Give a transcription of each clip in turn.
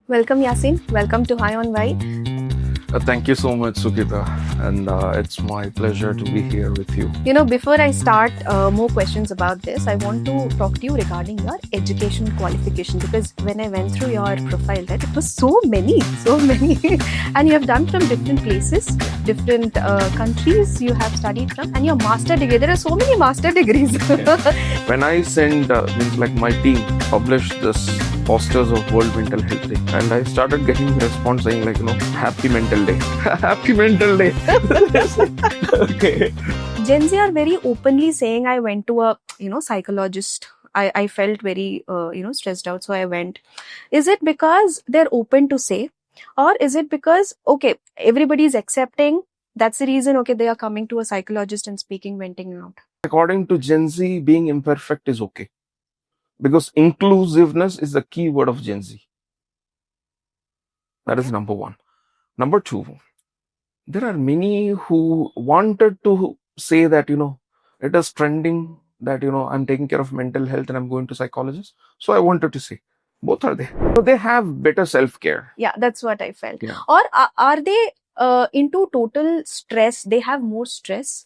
Welcome, Yasin. Welcome to High on Why. Thank you so much, Sukita, and it's my pleasure to be here with you. Before I start more questions about this, I want to talk to you regarding your education qualification because when I went through your profile, right, it was so many, and you have done from different places, different countries you have studied from, and your master degree. There are so many master degrees. When I sent, my team published this posters of World Mental Health Day, and I started getting the response saying Happy Mental Day, Happy Mental Day. Okay. Gen Z are very openly saying I went to a psychologist. I felt very stressed out, so I went. Is it because they're open to say, or is it because everybody's accepting? That's the reason they are coming to a psychologist and speaking, venting out. According to Gen Z, being imperfect is okay because inclusiveness is the key word of Gen Z. That is number one. Number two, there are many who wanted to say that, it is trending that, I'm taking care of mental health and I'm going to psychologist. So I wanted to say, both are there. So they have better self-care. Yeah, that's what I felt. Yeah. Or are they into total stress? They have more stress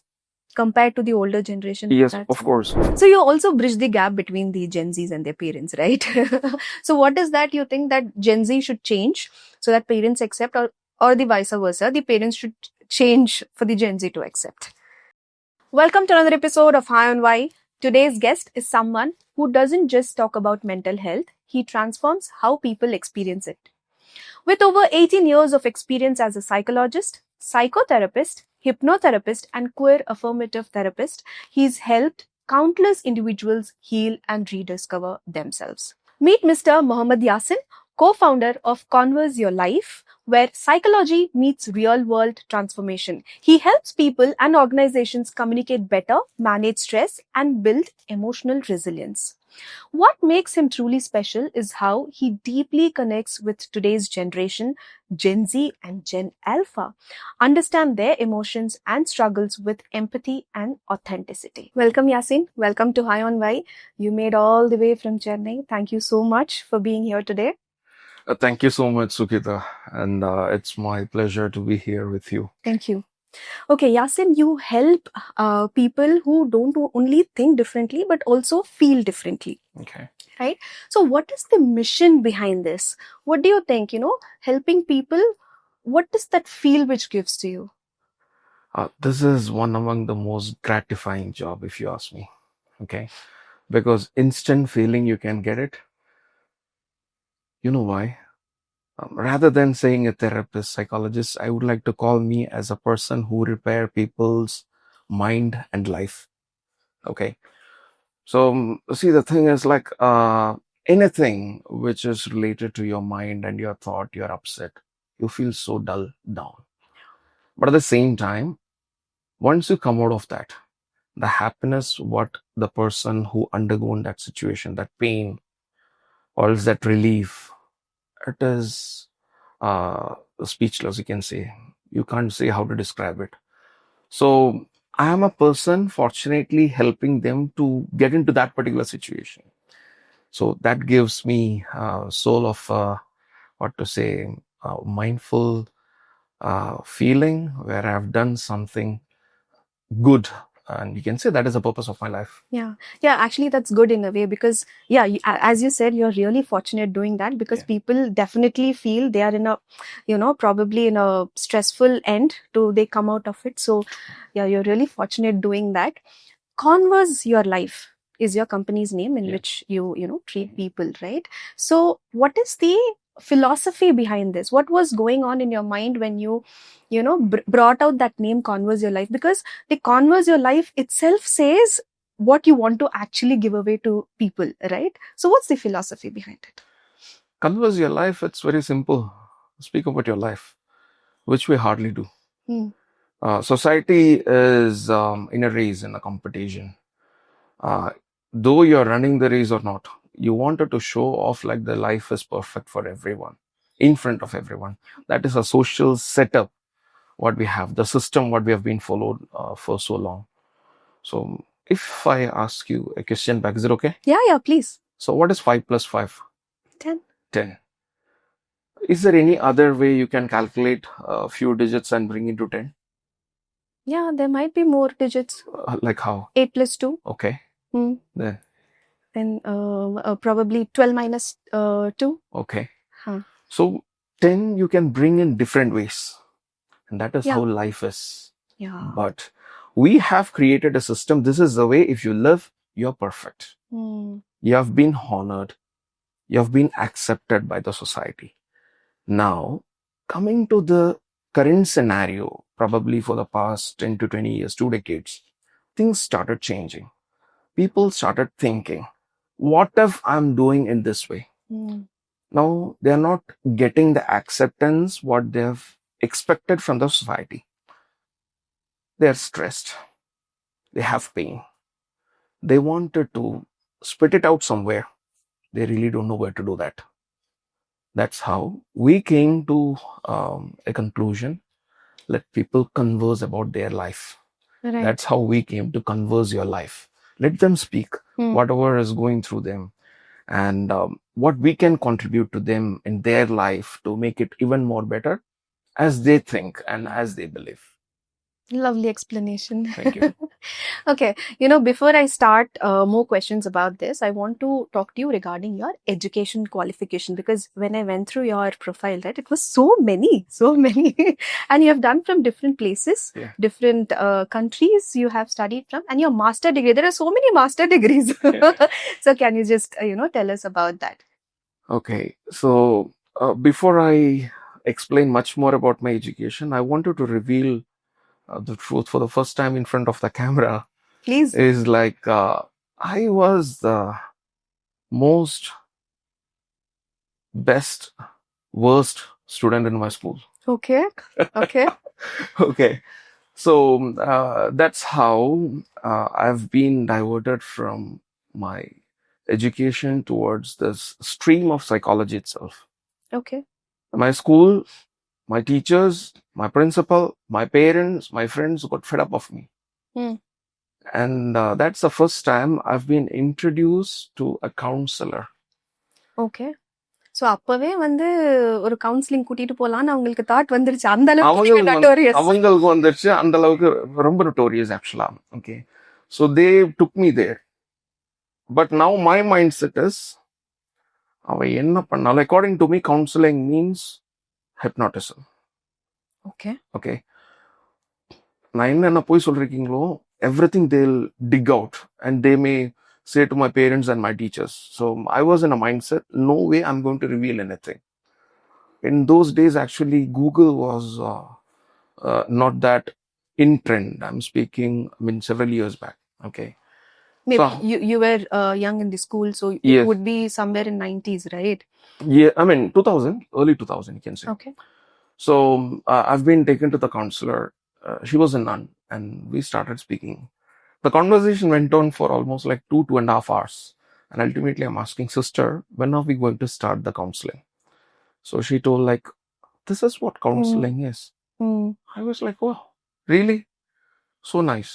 compared to the older generation? Yes, of course. So you also bridge the gap between the Gen Zs and their parents, right? So what is that you think that Gen Z should change so that parents accept, or the vice versa, the parents should change for the Gen Z to accept? Welcome to another episode of High on Why. Today's guest is someone who doesn't just talk about mental health, he transforms how people experience it. With over 18 years of experience as a psychologist, psychotherapist, hypnotherapist, and queer affirmative therapist, he's helped countless individuals heal and rediscover themselves. Meet Mr. Mohammad Yasin, co-founder of Converse Your Life, where psychology meets real-world transformation. He helps people and organizations communicate better, manage stress, and build emotional resilience. What makes him truly special is how he deeply connects with today's generation, Gen Z and Gen Alpha, understand their emotions and struggles with empathy and authenticity. Welcome, Yasin. Welcome to High on Why. You made all the way from Chennai. Thank you so much for being here today. Thank you so much, Sukita, and it's my pleasure to be here with you. Thank you. Okay, Yasin, you help people who don't only think differently, but also feel differently. Okay. Right? So what is the mission behind this? What do you think, helping people, what does that feel which gives to you? This is one among the most gratifying job, if you ask me. Okay. Because instant feeling, you can get it. You know why? Rather than saying a therapist, psychologist, I would like to call me as a person who repair people's mind and life. Okay. So see, the thing is anything which is related to your mind and your thought, you're upset, you feel so dull down. But at the same time, once you come out of that, the happiness, what the person who undergone that situation, that pain, or is that relief, it is speechless, you can say. You can't say how to describe it. So I am a person fortunately helping them to get into that particular situation. So that gives me soul of mindful feeling where I've done something good. And you can say that is the purpose of my life. Yeah, actually that's good in a way because, as you said, you're really fortunate doing that because people definitely feel they are in a, probably in a stressful end to they come out of it. So, yeah, you're really fortunate doing that. Converse Your Life is your company's name in which you treat people, right? So what is the philosophy behind this? What was going on in your mind when you brought out that name Converse Your Life? Because the Converse Your Life itself says what you want to actually give away to people, right? So what's the philosophy behind it? Converse Your Life, it's very simple. Speak about your life, which we hardly do. Society is in a race, in a competition. Though you're running the race or not, you wanted to show off like the life is perfect for everyone, in front of everyone. That is a social setup, what we have, the system, what we have been followed for so long. So if I ask you a question back, is it okay? Yeah, please. So what is 5 plus 5? 10. 10. Is there any other way you can calculate a few digits and bring it to 10? Yeah, there might be more digits. Like how? 8 plus 2. Okay. Hmm. Then, Then probably 12 minus 2. okay. Huh. So 10 you can bring in different ways. And that is Yeah. how life is. Yeah. But we have created a system. This is the way, if you live, you're perfect. Hmm. You have been honored. You have been accepted by the society. Now, coming to the current scenario, probably for the past 10 to 20 years, 2 decades, things started changing. People started thinking, what if I'm doing in this way? Hmm. Now, they're not getting the acceptance what they've expected from the society. They're stressed. They have pain. They wanted to spit it out somewhere. They really don't know where to do that. That's how we came to a conclusion. Let people converse about their life. Right. That's how we came to converse your life. Let them speak whatever is going through them, and what we can contribute to them in their life to make it even more better as they think and as they believe. Lovely explanation. Thank you. Okay, before I start more questions about this, I want to talk to you regarding your education qualification, because when I went through your profile, right, it was so many, and you have done from different places, Yeah. different countries you have studied from, and your master degree. There are so many master degrees. Yeah. So can you just tell us about that? Okay, so before I explain much more about my education, I wanted to reveal the truth for the first time in front of the camera. Please. Is like I was the most best worst student in my school. Okay. Okay. Okay, so that's how I've been diverted from my education towards this stream of psychology itself. Okay. My school, my teachers, my principal, my parents, my friends got fed up of me. And that's the first time I've been introduced to a counselor. Okay. So அப்பவே வந்து ஒரு counselling கூட்டிட்டு போலாம்னு அவங்களுக்கு thought வந்துருச்சு. அந்த அளவுக்கு notorious. அவங்களுக்கு வந்துருச்சு, அந்த அளவுக்கு ரொம்ப notorious actually. Okay, so they took me there, but now my mindset is அவ என்ன பண்ணாலும், according to me, counseling means hypnotism. Okay. Okay, நான் என்ன போய் சொல்றீங்களோ everything they'll dig out, and they may say to my parents and my teachers. So I was in a mindset, no way I'm going to reveal anything. In those days, actually, Google was not that in trend. I'm speaking, several years back. Okay. Maybe So, you were young in the school, so it yes, would be somewhere in 90s, right? Yeah, 2000, early 2000, you can say. Okay. So I've been taken to the counselor. She was a nun, and we started speaking. The conversation went on for almost like 2.5 hours. And ultimately, I'm asking, sister, when are we going to start the counseling? So she told, like, this is what counseling is. I was like, wow, really? So nice.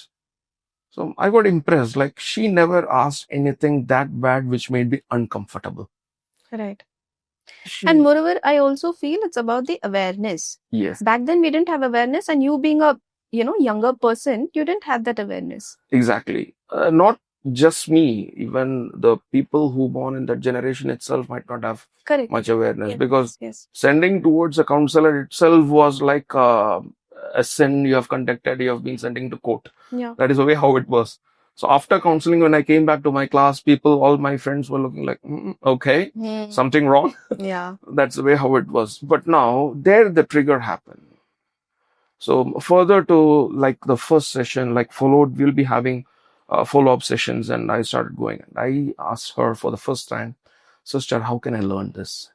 So I got impressed. Like, she never asked anything that bad which made me uncomfortable. Right. And moreover, I also feel it's about the awareness. Yes. Back then, we didn't have awareness, and you being a younger person, you didn't have that awareness. Exactly. Not just me, even the people who born in that generation itself might not have Correct. much awareness. Yes, because yes. Sending towards a counselor itself was like a sin you have conducted, you have been sending to court. Yeah. That is the way how it was. So after counseling, when I came back to my class, all my friends were looking like, okay, something wrong. Yeah. That's the way how it was. But now, there the trigger happened. So further to like the first session, like followed, we'll be having follow-up sessions, and I started going. I asked her for the first time, sister, how can I learn this?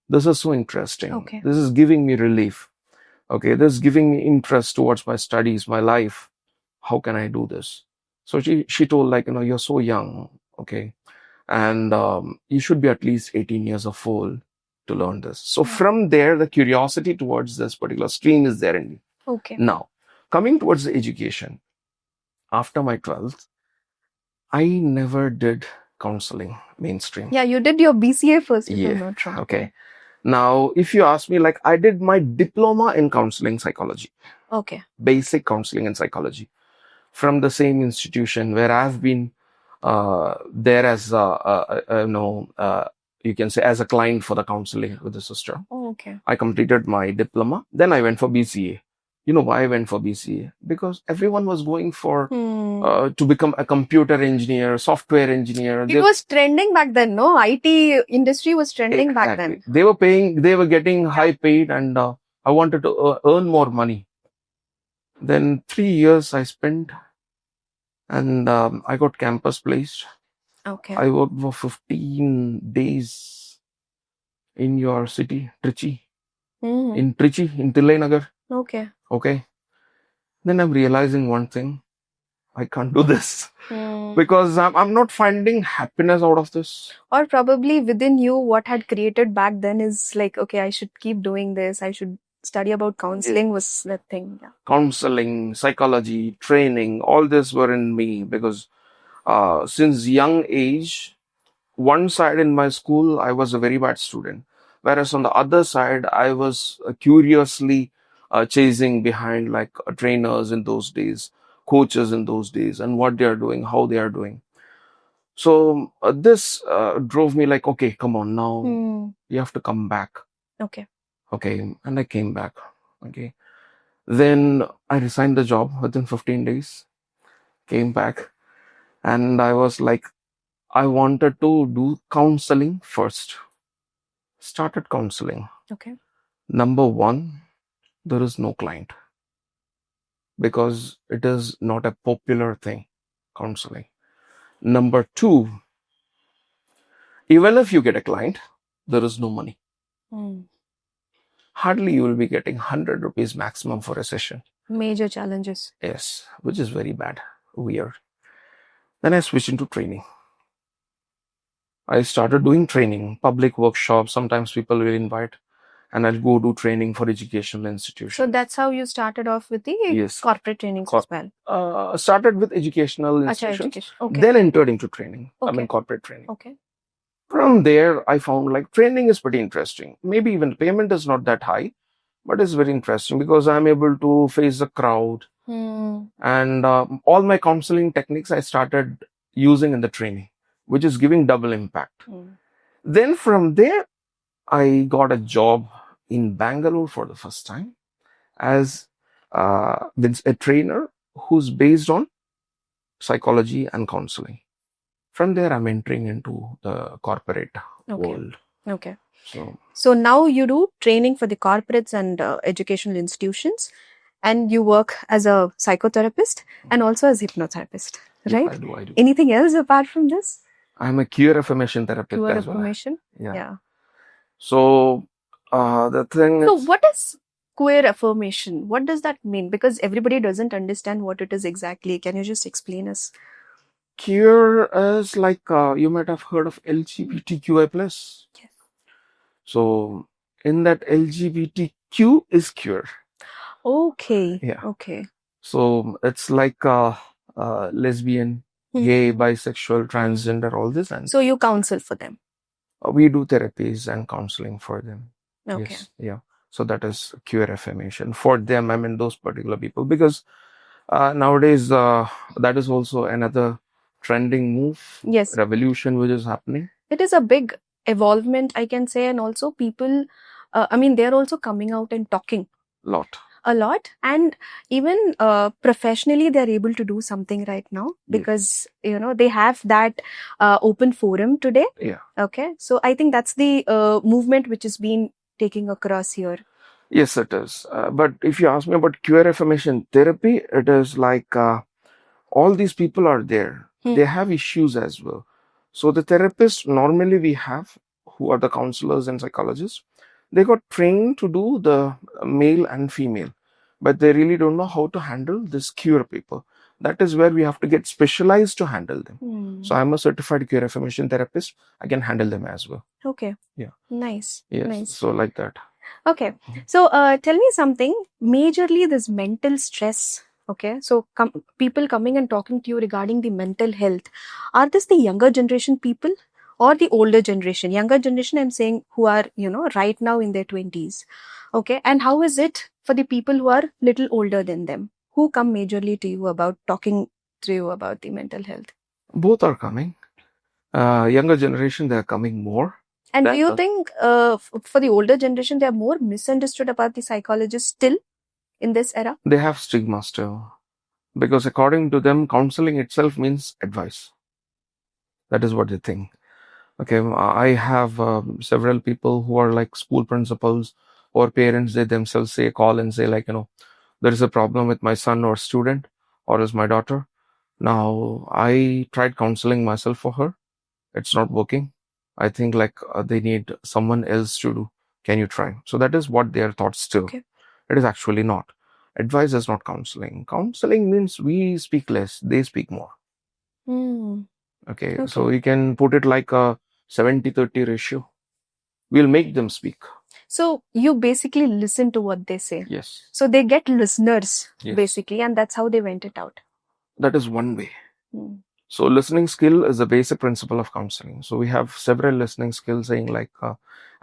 This is so interesting. Okay. This is giving me relief. Okay, this is giving me interest towards my studies, my life. How can I do this? So she told, like, you're so young, okay, and you should be at least 18 years of old to learn this. So from there, the curiosity towards this particular stream is there in me. Okay. Now, coming towards the education, after my 12th, I never did counseling mainstream. Yeah, you did your BCA first, if Yeah. I'm not wrong. Okay. Now, if you ask me, like, I did my diploma in counseling psychology, Okay. basic counseling and psychology, from the same institution where I've been there as you can say as a client for the counseling with the sister. Oh, okay. I completed my diploma. Then I went for BCA. You know why I went for BCA? Because everyone was going for to become a computer engineer, software engineer. It was trending back then, no? IT industry was trending back Exactly. then. They were getting high paid, and I wanted to earn more money. Then 3 years I spent, and I got campus placed. Okay. I worked for 15 days in your city, Trichy, in Tilai Nagar. Okay. Okay. Then I'm realizing one thing. I can't do this because I'm not finding happiness out of this. Or probably within you, what had created back then is like, okay, I should keep doing this. I should study about counseling was that thing. Yeah. Counseling, psychology, training, all this were in me because since young age, one side in my school, I was a very bad student. Whereas on the other side, I was curiously chasing behind like trainers in those days, coaches in those days, and what they are doing, how they are doing. So this drove me like, okay, come on, now you have to come back. Okay. Okay. And I came back. Okay. Then I resigned the job within 15 days, came back, and I was like, I wanted to do counseling first. Started counseling. Okay. Number one, there is no client because it is not a popular thing, counseling. Number two, even if you get a client, there is no money. Hardly you will be getting 100 rupees maximum for a session. Major challenges. Yes, which is very bad, weird. Then I switched into training. I started doing training, public workshops. Sometimes people will invite, and I'll go do training for educational institutions. So that's how you started off with the corporate trainings as well. Started with educational institutions, education. Okay. then entered into training. Okay. I mean corporate training. Okay. From there, I found like training is pretty interesting. Maybe even the payment is not that high, but it's very interesting because I'm able to face the crowd. And all my counseling techniques I started using in the training, which is giving double impact. Then from there, I got a job in Bangalore for the first time as a trainer who's based on psychology and counseling. From there, I'm entering into the corporate world. Okay. So now you do training for the corporates and educational institutions, and you work as a psychotherapist and also as hypnotherapist, right? I do. Anything else apart from this? I'm a queer affirmation therapist Queer as well. affirmation? Yeah. So the thing is... So what is queer affirmation? What does that mean? Because everybody doesn't understand what it is exactly. Can you just explain us? Queer is like, you might have heard of LGBTQI+. Yes. So in that LGBTQ is queer. Okay. Yeah. Okay. So it's like lesbian, gay, bisexual, transgender, all this. And so you counsel for them? We do therapies and counseling for them. Okay. Yes. Yeah. So that is queer affirmation for them. I mean, those particular people, because nowadays that is also another trending move. Yes. Revolution which is happening. It is a big evolvement, I can say, and also people, they're also coming out and talking. A lot, and even professionally they're able to do something right now because they have that open forum today. Yeah. Okay, so I think that's the movement which is being taken across here. Yes, it is. But if you ask me about queer affirmation therapy, it is like all these people are there. They have issues as well. So the therapists normally we have, who are the counselors and psychologists, they got trained to do the male and female, but they really don't know how to handle this queer people. That is where we have to get specialized to handle them. So I'm a certified queer affirmation therapist. I can handle them as well. Okay. Yeah. Nice. Yes. Nice. So like that. Okay. So tell me something. Majorly this mental stress. Okay. So people coming and talking to you regarding the mental health. Are this the younger generation people? or the older generation, younger generation, I'm saying, who are, right now in their 20s. Okay. And how is it for the people who are little older than them, who come majorly to you about talking to you about the mental health? Both are coming. Younger generation, they are coming more. And do you think for the older generation, they are more misunderstood about the psychologist still in this era? They have stigma still. Because according to them, counseling itself means advice. That is what they think. Okay, I have several people who are like school principals or parents. They themselves call and say like, there is a problem with my son or student or is my daughter. Now, I tried counseling myself for her. It's not working. I think like they need someone else to do. Can you try? So that is what their thoughts still. Okay. It is actually not. Advice is not counseling. Counseling means we speak less, they speak more. Okay. So you can put it like a 70-30 ratio. We'll make them speak. So you basically listen to what they say. Yes. So they get listeners, Yes. basically, and that's how they vent it out. That is one way. So listening skill is a basic principle of counseling. So we have several listening skills saying like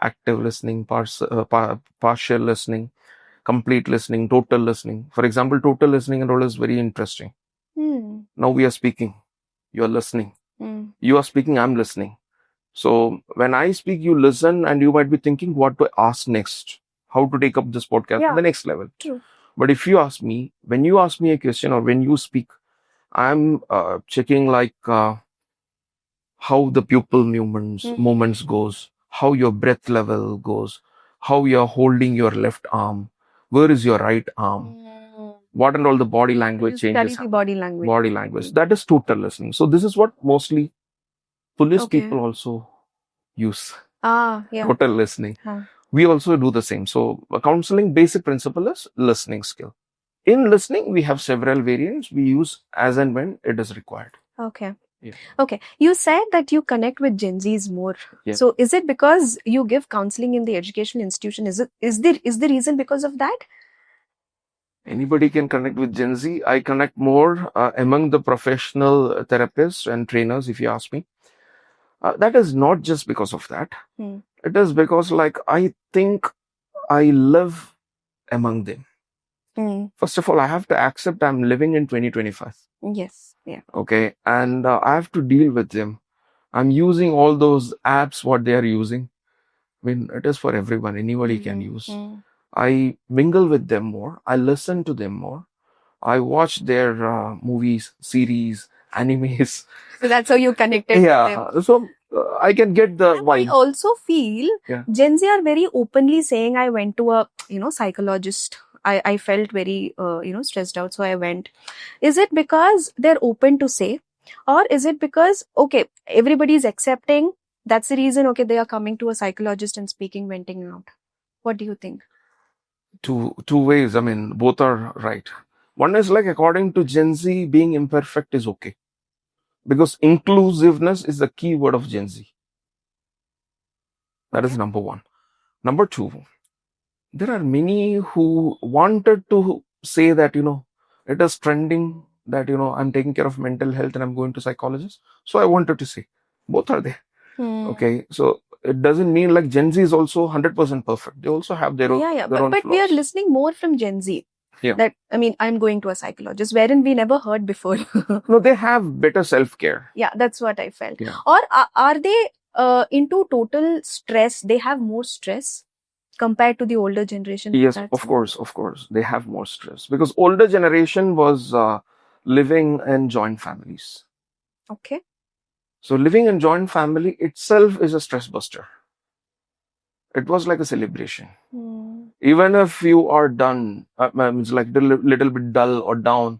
active listening, partial listening, complete listening, total listening. For example, total listening and all is very interesting. Now we are speaking, you are listening. You are speaking, I'm listening. So when I speak, you listen and you might be thinking what to ask next, how to take up this podcast to the next level. True. But if you ask me, when you ask me a question or when you speak, I'm checking like how the pupil movements goes, how your breath level goes, how you're holding your left arm, where is your right arm, what and all the body language changes. Study the body language. Body language. That is total listening. So this is what mostly police people also use. Total listening. We also do the same. So counseling basic principle is listening skill. In listening, we have several variants we use as and when it is required. Okay. Yeah. Okay. You said that you connect with Gen Zs more. Yeah. So is it because you give counseling in the educational institution? Is the reason because of that? Anybody can connect with Gen Z. I connect more among the professional therapists and trainers, if you ask me. That is not just because of that. It is because like I think I live among them. First of all, I have to accept I'm living in 2025. Yes. Yeah. Okay. And I have to deal with them. I'm using all those apps, what they are using. I mean, it is for everyone. Anybody can use. I mingle with them more. I listen to them more. I watch their movies, series, animes. So that's how you connected with them. So I can get the vibe. I also feel Gen Z are very openly saying, I went to a, psychologist. I felt very, stressed out. So I went. Is it because they're open to say, or is it because, okay, everybody's accepting, that's the reason, okay, they are coming to a psychologist and speaking, venting out? What do you think? Two ways. I mean, both are right. One is like, according to Gen Z, being imperfect is okay. Because inclusiveness is the key word of Gen Z. That is number one. Number two, there are many who wanted to say that, it is trending that, I'm taking care of mental health and I'm going to psychologist. So I wanted to say, both are there. Okay. So it doesn't mean like Gen Z is also 100% perfect. They also have their own but flaws. We are listening more from Gen Z. Yeah. That, I'm going to a psychologist, wherein we never heard before. No, they have better self-care. Yeah, that's what I felt. Yeah. Or are they into total stress? They have more stress compared to the older generation? Yes, of course. They have more stress because older generation was living in joint families. Okay. So living in joint family itself is a stress buster. It was like a celebration. Even if you are done, it's like a little bit dull or down,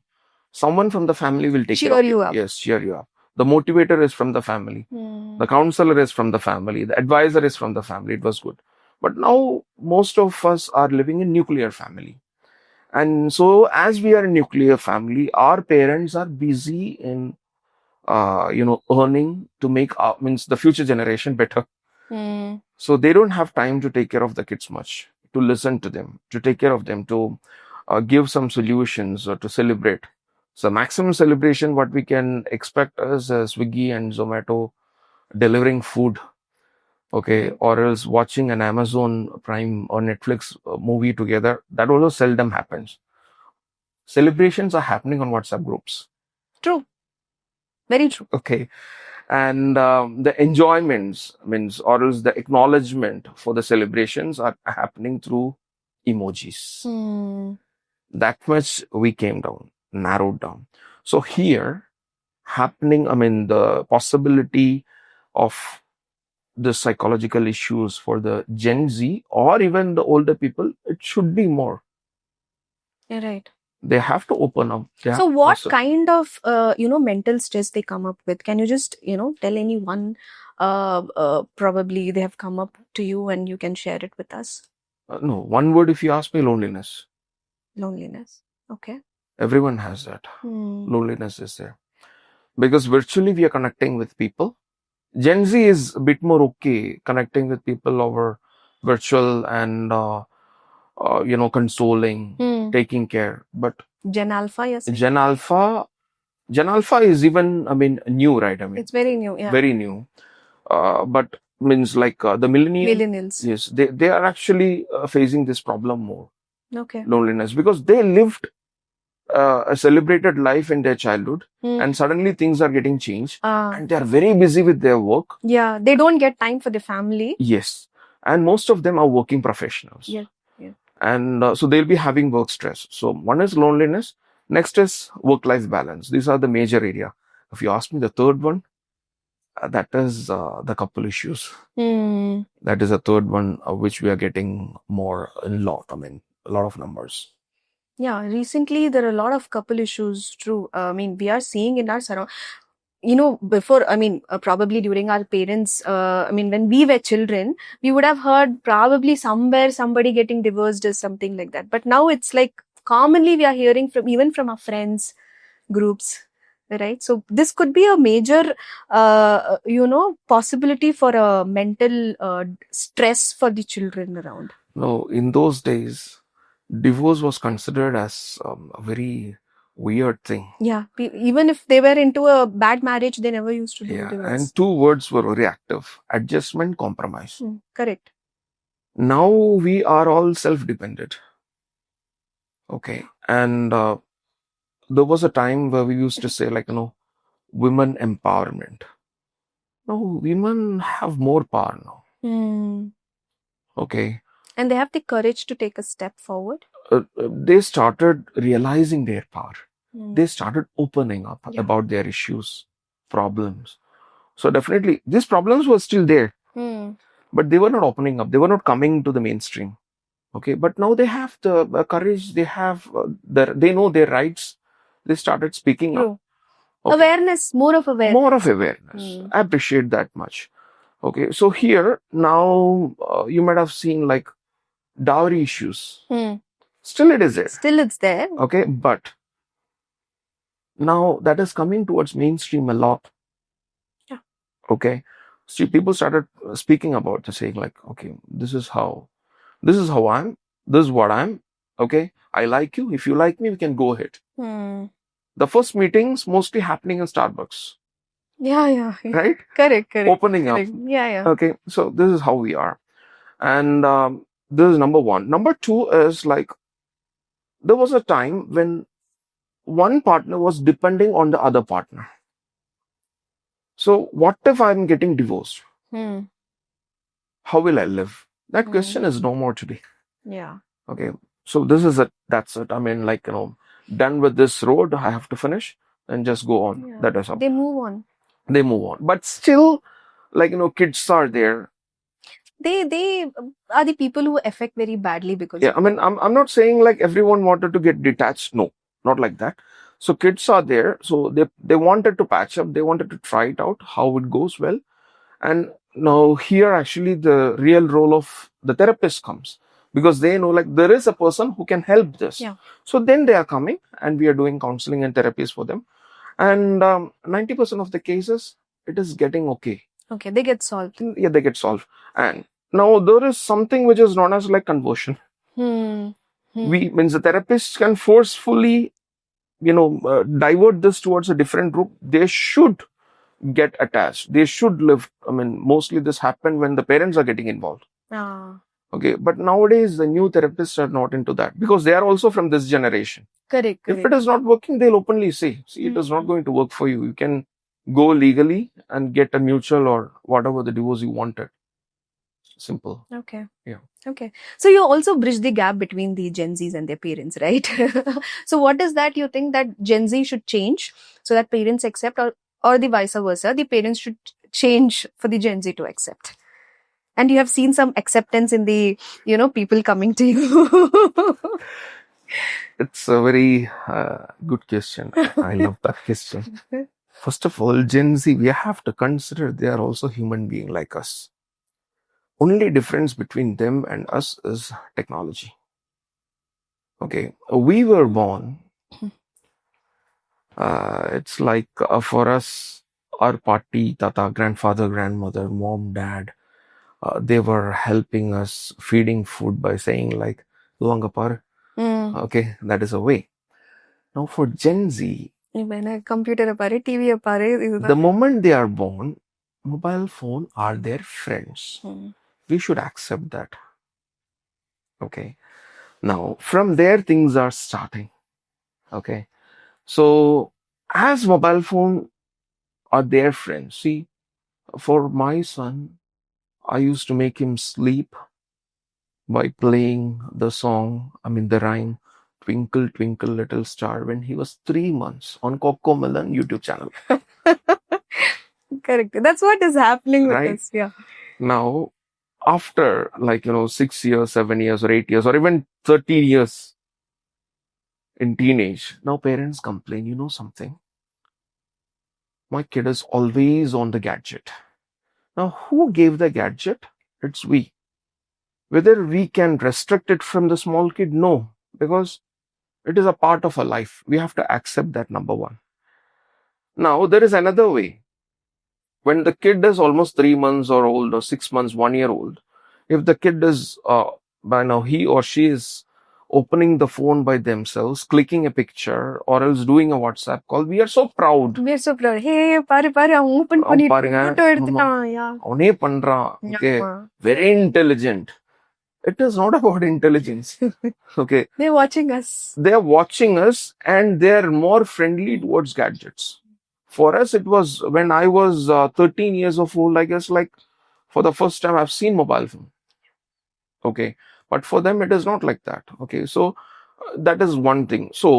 someone from the family will take care of you. Yes, cheer you up. The motivator is from the family. The counselor is from the family. The advisor is from the family. It was good. But now most of us are living in nuclear family. And so as we are a nuclear family, our parents are busy in, earning to make the future generation better. So they don't have time to take care of the kids much, to listen to them, to take care of them, to give some solutions or to celebrate. So maximum celebration, what we can expect is Swiggy and Zomato, delivering food, okay, or else watching an Amazon Prime or Netflix movie together. That also seldom happens. Celebrations are happening on WhatsApp groups. True. Very true. Okay. And the enjoyments means, or else the acknowledgement for the celebrations are happening through emojis. That much we came down, narrowed down. So here, happening, the possibility of the psychological issues for the Gen Z or even the older people, it should be more. Yeah, right. They have to open up. So what kind of, mental stress they come up with? Can you just, tell anyone, probably they have come up to you and you can share it with us? No, one word if you ask me, loneliness. Loneliness. Okay. Everyone has that. Loneliness is there. Because virtually we are connecting with people. Gen Z is a bit more okay connecting with people over virtual and, consoling, taking care. But Gen Alpha, yes. Gen Alpha is even, new, right? It's very new, yeah. Very new. But means like the millennials. Yes, they are actually facing this problem more. Okay. Loneliness, because they lived a celebrated life in their childhood, and suddenly things are getting changed, and they are very busy with their work. Yeah, they don't get time for the family. Yes, and most of them are working professionals. Yeah. And so they'll be having work stress. So one is loneliness. Next is work-life balance. These are the major area. If you ask me the third one, that is the couple issues. That is a third one which we are getting more in lot. A lot of numbers. Yeah, recently there are a lot of couple issues. True. We are seeing in our surround. Before, probably during our parents, when we were children, we would have heard probably somewhere somebody getting divorced or something like that. But now it's like commonly we are hearing even from our friends groups, right? So this could be a major, possibility for a mental stress for the children around. No, in those days, divorce was considered as a very weird thing. Yeah, even if they were into a bad marriage, they never used to do divorce. And two words were very active: adjustment, compromise. Correct. Now we are all self-dependent. Okay. And there was a time where we used to say women empowerment. No, women have more power now. Okay. And they have the courage to take a step forward. They started realizing their power. They started opening up about their issues, problems. So definitely, these problems were still there, but they were not opening up. They were not coming to the mainstream. Okay, but now they have the courage. They have they know their rights. They started speaking up. Okay. Awareness, more of awareness. More of awareness. I appreciate that much. Okay, so here now you might have seen like dowry issues. Still it is there. Still it's there. Okay, but now that is coming towards mainstream a lot. Yeah. Okay, see, people started speaking about the saying like, okay, this is how I'm. This is what I'm. Okay, I like you. If you like me, we can go ahead. The first meetings mostly happening in Starbucks. Yeah. Right? Correct. Opening up. Yeah. Okay, so this is how we are. And this is number one. Number two is like, there was a time when one partner was depending on the other partner. So what if I'm getting divorced? How will I live? That question is no more today. Yeah. Okay. So this is it. That's it. Done with this road, I have to finish and just go on. Yeah. That is how. They move on. But still, kids are there. They are the people who affect very badly because. Yeah. I'm not saying like everyone wanted to get detached. No, not like that. So kids are there. So they wanted to patch up. They wanted to try it out, how it goes well. And now here actually the real role of the therapist comes, because they know like there is a person who can help this. Yeah. So then they are coming and we are doing counseling and therapies for them. And 90% of the cases, it is getting okay. Okay, they get solved. Yeah, they get solved. And now there is something which is known as like conversion. The therapist can forcefully, divert this towards a different route. They should get attached. They should live. I mean, mostly this happened when the parents are getting involved. Ah, Okay, but nowadays the new therapists are not into that because they are also from this generation. correct, If it correct. is not working, they'll openly say, see, it is not going to work for you. You can go legally and get a mutual or whatever the divorce you wanted. Simple. Okay. Yeah. Okay. So you also bridge the gap between the Gen Zs and their parents, right? So what is that you think that Gen Z should change so that parents accept, or the vice versa, the parents should change for the Gen Z to accept? And you have seen some acceptance in the, people coming to you. It's a very good question. I love that question. First of all, Gen Z, we have to consider they are also human being like us. Only difference between them and us is technology. Okay, we were born. It's like for us, our party, tata, grandfather, grandmother, mom, dad, they were helping us feeding food by saying like, "Luanga par." Okay, that is a way. Now for Gen Z, Computer TV the moment they are born, mobile phone are their friends. We should accept that. Okay. Now, from there, things are starting. Okay. So, as mobile phone are their friends, see, for my son, I used to make him sleep by playing the song, the rhyme, Twinkle, Twinkle, Little Star, when he was 3 months on Coco Melon YouTube channel. Correct. That's what is happening with Right? us. Yeah. Now, after 6 years, 7 years, or 8 years, or even 13 years in teenage, now parents complain, you know something? My kid is always on the gadget. Now, who gave the gadget? It's we. Whether we can restrict it from the small kid? No, because it is a part of our life. We have to accept that, number one. Now, there is another way. When the kid is almost 3 months or old, or 6 months, 1 year old, if the kid is, by now, he or she is opening the phone by themselves, clicking a picture, or else doing a WhatsApp call, we are so proud. We are so proud. Hey, பாரு அவன் open பண்ணிட்டு photo எடுத்துட்டான். Yeah. அவனே பண்றான். Okay. Very intelligent. It is not about intelligence. Okay. They're watching us. They are watching us and they are more friendly towards gadgets. For us, it was when I was 13 years of old, I guess, like for the first time I've seen mobile phone. Okay. But for them, it is not like that. Okay. So that is one thing. So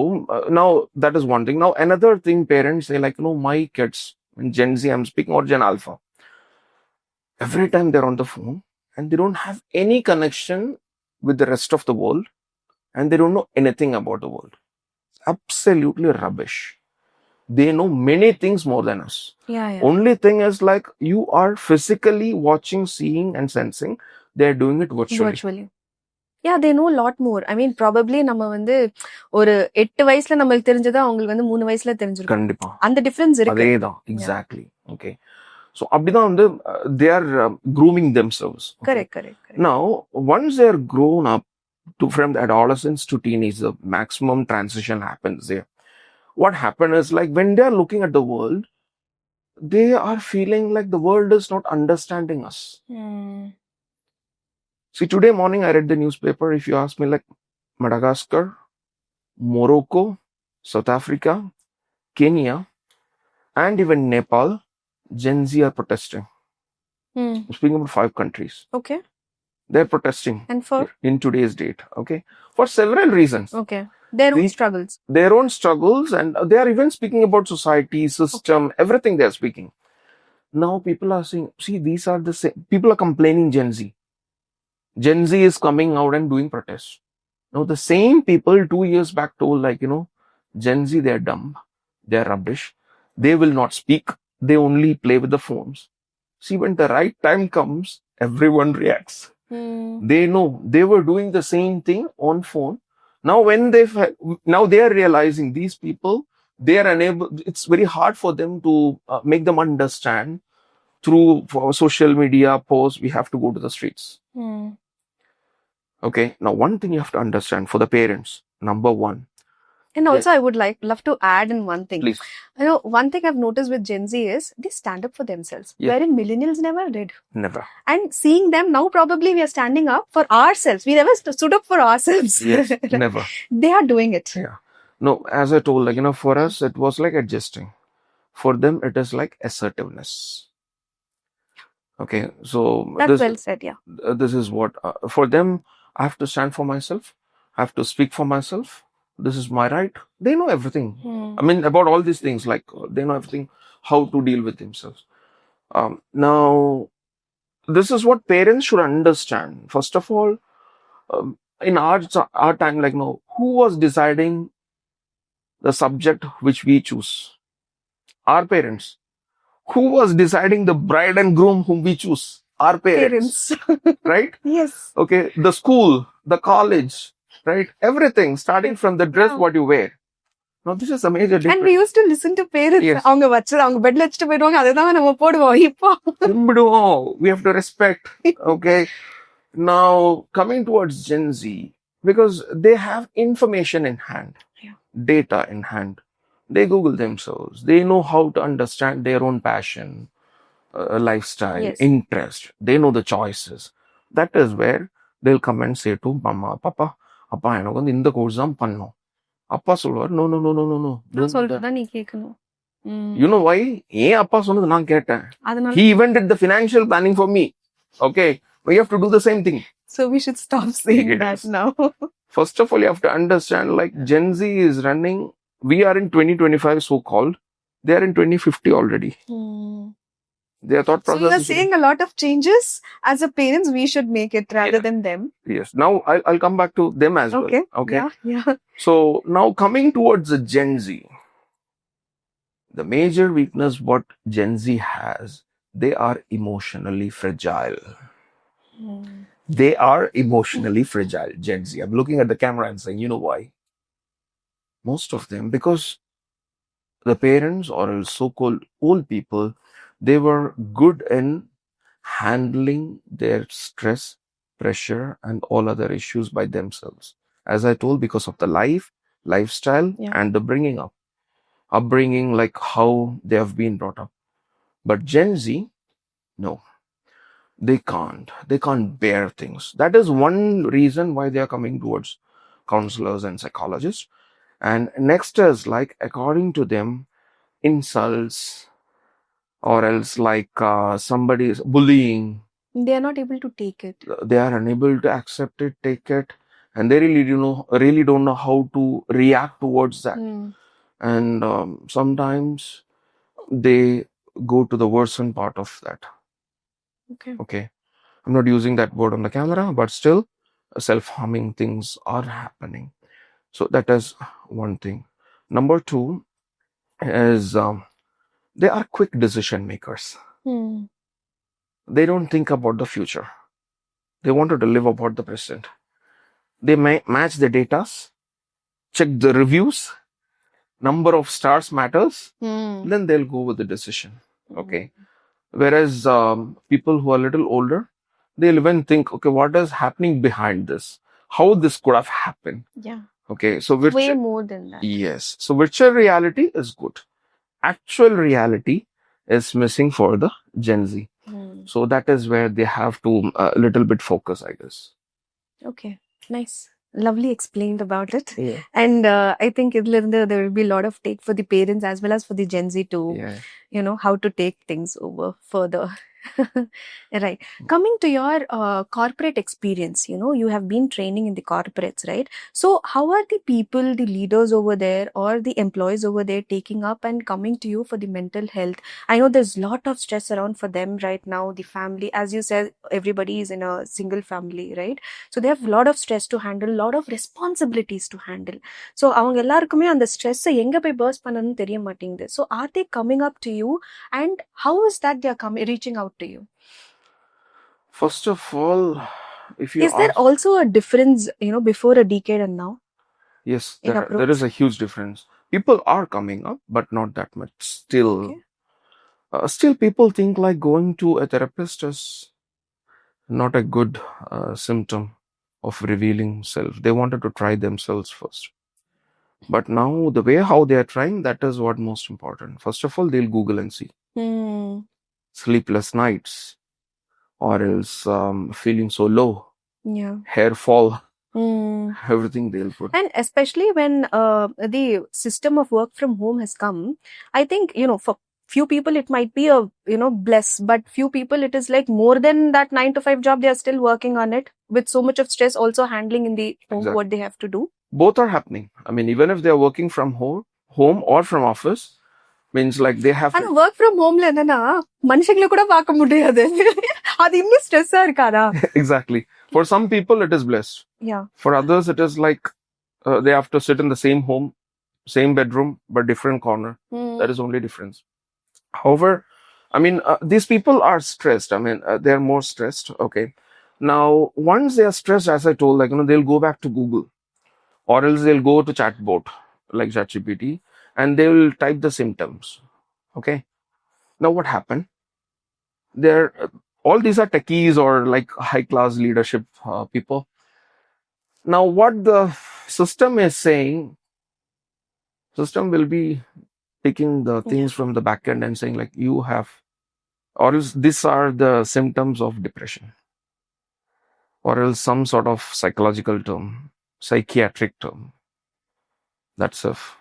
now that is one thing. Now another thing, parents say like, my kids, in Gen Z, I'm speaking, or Gen Alpha, every time they're on the phone and they don't have any connection with the rest of the world and they don't know anything about the world. Absolutely rubbish. They know many things more than us. Yeah. Only thing is like you are physically watching, seeing and sensing. They're doing it virtually. Yeah, they know a lot more. I mean, probably நம்ம வந்து ஒரு 8 வயசுல நம்மளுக்கு தெரிஞ்சது அவங்களுக்கு வந்து 3 வயசுல தெரிஞ்சிருக்கும். கண்டிப்பா. அந்த டிஃபரன்ஸ் இருக்கு. அதேதான். Exactly. Okay. So அப்படிதான் வந்து they are grooming themselves. Okay? Correct. Now, once they are grown up from adolescence to teenage, the maximum transition happens there. What happens is like when they are looking at the world, they are feeling like the world is not understanding us. See, today morning I read the newspaper. If you ask me, like Madagascar, Morocco, South Africa, Kenya, and even Nepal, Gen Z are protesting. I'm speaking about 5 countries. Okay. They're protesting. And for? In today's date. Okay. For several reasons. Okay. Their own struggles. Their own struggles, and they are even speaking about society, system, everything they are speaking. Now people are saying, see, these are the same. People are complaining Gen Z. Gen Z is coming out and doing protests. Now the same people 2 years back told like, Gen Z, they're dumb. They're rubbish. They will not speak. They only play with the phones. See, when the right time comes, everyone reacts. They know they were doing the same thing on phone. Now now they are realizing these people, they are unable, it's very hard for them to make them understand through social media posts. We have to go to the streets. Okay. Now one thing you have to understand for the parents, number one, And also, I would love to add in one thing. Please. One thing I've noticed with Gen Z is they stand up for themselves, wherein millennials never did. Never. And seeing them now, probably we are standing up for ourselves. We never stood up for ourselves. Yes, never. They are doing it. Yeah. No, as I told, like, for us, it was like adjusting. For them, it is like assertiveness. Okay, so That's well said, yeah. This is what, for them, I have to stand for myself. I have to speak for myself. This is my right. They know everything. I mean, about all these things, like they know everything, how to deal with themselves. Now, this is what parents should understand. First of all, in our time, like, no, who was deciding the subject which we choose? Our parents. Who was deciding the bride and groom whom we choose? Our parents. Right? Yes. Okay. The school, the college, right? Everything, starting from the dress, what you wear. Now, this is a major difference. And we used to listen to parents. Yes. We have to respect. Okay. Now, coming towards Gen Z, because they have information in hand, data in hand. They Google themselves. They know how to understand their own passion, lifestyle, interest. They know the choices. That is where they'll come and say to Mama, Papa, Appa, எனக்கு வந்து இந்த course தான் பண்ணோம். அப்பா சொல்லுவார், no, no, no, no, no, no. நான் சொல்றதுதான் நீ கேட்கணும். You know why? ஏன் அப்பா சொன்னது நான் கேட்டேன். He even did the financial planning for me. Okay. We have to do the same thing. So we should stop saying that now. First of all, you have to understand, like, Gen Z is running. We are in 2025, so-called. They are in 2050 already. Their thought process. So you are saying a lot of changes. As a parents, we should make it rather than them. Yes. Now I'll come back to them as well. Okay. Yeah. So now coming towards the Gen Z, the major weakness what Gen Z has, they are emotionally fragile. They are emotionally fragile, Gen Z. I'm looking at the camera and saying, you know why? Most of them, because the parents or so-called old people, they were good in handling their stress, pressure, and all other issues by themselves. As I told, because of the lifestyle, and the upbringing, like how they have been brought up. But Gen Z, no. They can't bear things. That is one reason why they are coming towards counselors and psychologists. And next is, like, according to them, insults, or else like somebody is bullying. They are not able to take it. They are unable to accept it, take it, and they really don't know how to react towards that. And sometimes they go to the worsened part of that. Okay. I'm not using that word on the camera, but still, self-harming things are happening. So that is one thing. Number two is they are quick decision makers. They don't think about the future. They wanted to live about the present. They match the data, check the reviews, number of stars matters, then they'll go with the decision. Okay. Whereas people who are a little older, they'll even think, okay, what is happening behind this? How this could have happened? Yeah. Okay, so way more than that. Yes. So virtual reality is good. Actual reality is missing for the Gen Z. So that is where they have to a little bit focus, I guess. Okay, nice. Lovely explained about it. And I think there will be a lot of take for the parents as well as for the Gen Z to, how to take things over further. Right. Coming to your corporate experience, you have been training in the corporates, right? So how are the people, the leaders over there or the employees over there taking up and coming to you for the mental health? I know there's a lot of stress around for them right now. The family, as you said, everybody is in a single family, right? So they have a lot of stress to handle, a lot of responsibilities to handle. So அவங்க எல்லாருக்குமே அந்த stress எங்க போய் burst பண்ணனும் தெரிய மாட்டேங்குது. So are they coming up to you, and how is that they are reaching out to you? First of all, if you is there also a difference, before a decade and now? Yes, there is a huge difference. People are coming up, but not that much. Still, still people think like going to a therapist is not a good symptom of revealing self. They wanted to try themselves first. But now the way how they are trying, that is what most important. First of all, they'll Google and see sleepless nights, or else feeling so low, Yeah. hair fall, everything they'll put. And especially when the system of work from home has come, I think, for few people it might be a, bless, but few people it is like more than that 9 to 5 job, they are still working on it with so much of stress, also handling in the home Exactly. what they have to do. Both are happening. I mean, even if they are working from home or from office, means like they have ஆனா work from homeல என்னன்னா மனுஷங்களை கூட பார்க்க முடியாது. அது இன்னும் ஸ்ட்ரெஸ்ஸா இருக்காதா? Exactly. For some people it is blessed. Yeah. For others it is like they have to sit in the same home, same bedroom, but different corner. That is only difference. However, I mean, these people are stressed. I mean, they are more stressed. Okay. Now, once they are stressed, as I told, like, they'll go back to Google, or else they'll go to chatbot like ChatGPT, and they will type the symptoms. Okay. Now, what happened? They're all these are techies or like high class leadership people. Now, what the system is saying, system will be taking the things from the back end and saying like you have, or else these are the symptoms of depression, or else some sort of psychological term, psychiatric term. That's if,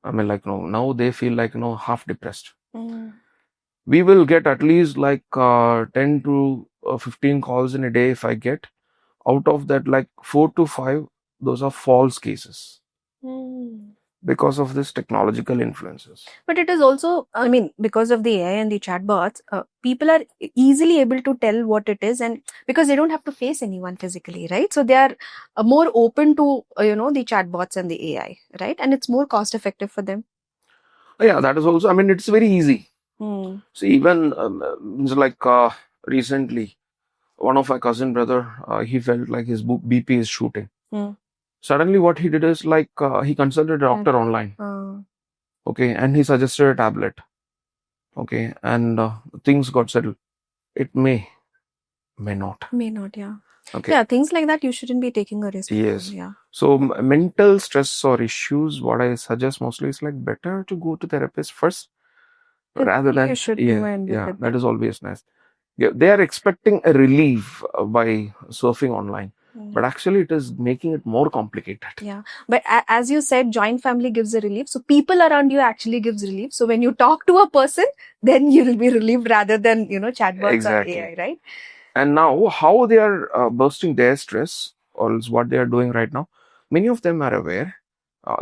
I mean, like, no, now they feel like, half depressed. We will get at least like 10 to 15 calls in a day if I get. Out of that, like 4 to 5, those are false cases because of this technological influences. But it is also, I mean, because of the AI and the chatbots, people are easily able to tell what it is, and because they don't have to face anyone physically, right? So they are more open to, the chatbots and the AI, right? And it's more cost effective for them. Yeah, that is also, I mean, it's very easy. So even like recently, one of my cousin brother, he felt like his BP is shooting. Suddenly what he did is like he consulted a doctor online. Okay, and he suggested a tablet. Okay, and things got settled. It may not. May not, yeah. Okay. Yeah, things like that you shouldn't be taking a risk. Yes. Yeah. So mental stress or issues, what I suggest mostly is like better to go to therapist first, rather than you should go and yeah, that is always nice. Yeah, they are expecting a relief by surfing online, but actually it is making it more complicated. Yeah, but as you said, joint family gives a relief, so people around you actually gives relief. So when you talk to a person, then you'll be relieved rather than chatbots Exactly. or AI, right? And now how they are bursting their stress, or else what they are doing right now, many of them are aware.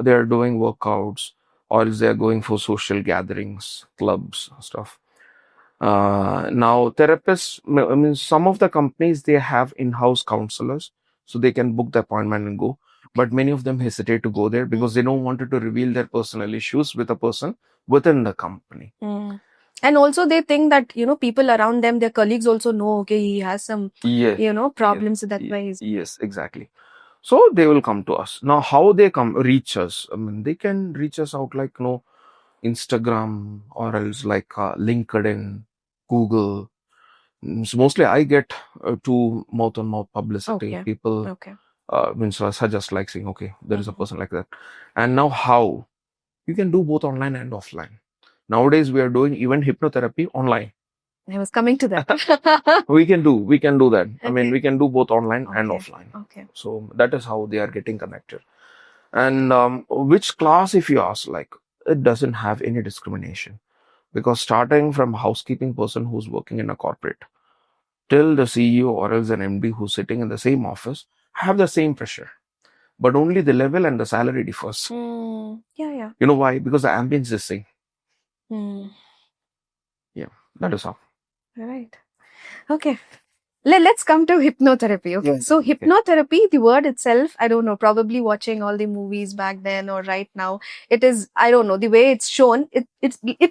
They are doing workouts, or else they are going for social gatherings, clubs, stuff. Now therapists, I mean, some of the companies, they have in-house counselors, so they can book the appointment and go. But many of them hesitate to go there because they don't want to reveal their personal issues with a person within the company. And also they think that, people around them, their colleagues also know, okay, he has some, problems. So that's why he's... Yes, exactly. So they will come to us. Now, how they reach us? I mean, they can reach us out like, Instagram, or else like LinkedIn, Google. So mostly I get to mouth-on-mouth publicity. Okay. People means suggest like saying, okay, there is a person like that. And now how? You can do both online and offline. Nowadays we are doing even hypnotherapy online. I was coming to that. we can do that. Okay. I mean, we can do both online and offline. Okay. So that is how they are getting connected. And which class, if you ask, like, it doesn't have any discrimination, because starting from housekeeping person who's working in a corporate till the CEO or else an MD who's sitting in the same office have the same pressure, but only the level and the salary differs. Yeah. You know why? Because the ambience is same. Yeah, that is how. Right. Okay. Let's come to hypnotherapy. Okay. So hypnotherapy, the word itself, I don't know, probably watching all the movies back then or right now, it is, I don't know, the way it's shown, it